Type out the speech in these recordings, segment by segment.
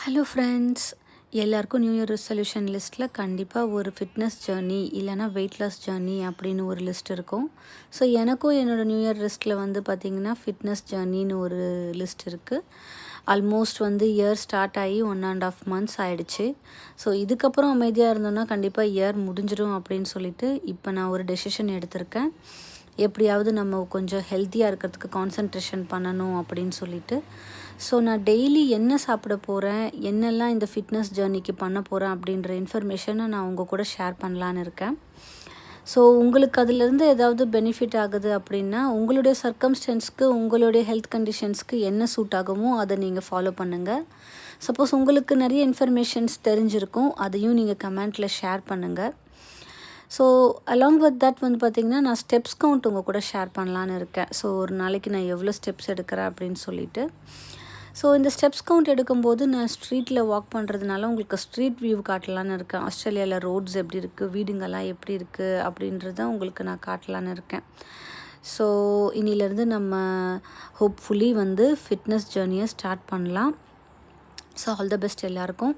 Hello friends, எல்லாருக்கும் new year resolution லிஸ்ட்டில் கண்டிப்பாக ஒரு ஃபிட்னஸ் ஜேர்னி இல்லைனா வெயிட் லாஸ் ஜேர்னி அப்படின்னு ஒரு லிஸ்ட் இருக்கும். ஸோ எனக்கும் என்னோடய நியூ இயர் லிஸ்ட்டில் வந்து பார்த்திங்கன்னா ஃபிட்னஸ் ஜேர்னின்னு ஒரு லிஸ்ட் இருக்குது. ஆல்மோஸ்ட் வந்து இயர் ஸ்டார்ட் ஆகி 1.5 months ஆகிடுச்சு. ஸோ இதுக்கப்புறம் அமைதியாக இருந்தோன்னா கண்டிப்பாக இயர் முடிஞ்சிடும் அப்படின்னு சொல்லிட்டு இப்போ நான் ஒரு டெசிஷன் எடுத்திருக்கேன். எப்படியாவது நம்ம கொஞ்சம் ஹெல்த்தியாக இருக்கிறதுக்கு கான்சன்ட்ரேஷன் பண்ணணும் அப்படின்னு சொல்லிட்டு. ஸோ நான் டெய்லி என்ன சாப்பிட போகிறேன், என்னெல்லாம் இந்த ஃபிட்னஸ் ஜேர்னிக்கு பண்ண போகிறேன் அப்படின்ற இன்ஃபர்மேஷனை நான் உங்கள் கூட ஷேர் பண்ணலான்னு இருக்கேன். ஸோ உங்களுக்கு அதிலேருந்து ஏதாவது பெனிஃபிட் ஆகுது அப்படின்னா உங்களுடைய சர்க்கம்ஸ்டன்ஸ்க்கு, உங்களுடைய ஹெல்த் கண்டிஷன்ஸ்க்கு என்ன சூட் ஆகுமோ அதை நீங்கள் ஃபாலோ பண்ணுங்கள். சப்போஸ் உங்களுக்கு நிறைய இன்ஃபர்மேஷன்ஸ் தெரிஞ்சிருக்கும், அதையும் நீங்கள் கமெண்ட்டில் ஷேர் பண்ணுங்கள். ஸோ அலாங் வித் தட் வந்து பார்த்திங்கன்னா நான் ஸ்டெப்ஸ் கவுண்ட் உங்கள் கூட ஷேர் பண்ணலான்னு இருக்கேன். ஸோ ஒரு நாளைக்கு நான் எவ்வளோ ஸ்டெப்ஸ் எடுக்கிறேன் அப்படின்னு சொல்லிட்டு. ஸோ இந்த ஸ்டெப்ஸ் கவுண்ட் எடுக்கும்போது நான் ஸ்ட்ரீட்டில் வாக் பண்ணுறதுனால உங்களுக்கு ஸ்ட்ரீட் வியூ காட்டலான்னு இருக்கேன். ஆஸ்திரேலியாவில் ரோட்ஸ் எப்படி இருக்குது, வீடுங்கள்லாம் எப்படி இருக்குது அப்படின்றத உங்களுக்கு நான் காட்டலான்னு இருக்கேன். ஸோ இன்னிலேருந்து நம்ம ஹோப்ஃபுல்லி வந்து ஃபிட்னஸ் ஜேர்னியை ஸ்டார்ட் பண்ணலாம். ஸோ ஆல் த பெஸ்ட் எல்லாருக்கும்.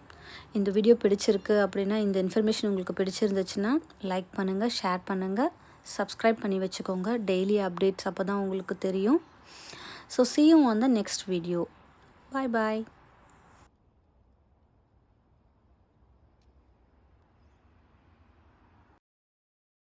இந்த வீடியோ பிடிச்சிருக்கு அப்படின்னா, இந்த இன்ஃபர்மேஷன் உங்களுக்கு பிடிச்சிருந்துச்சுன்னா லைக் பண்ணுங்கள், ஷேர் பண்ணுங்கள், சப்ஸ்கிரைப் பண்ணி வச்சுக்கோங்க. டெய்லி அப்டேட்ஸ் அப்போ தான் உங்களுக்கு தெரியும். So see you on the next video. Bye bye.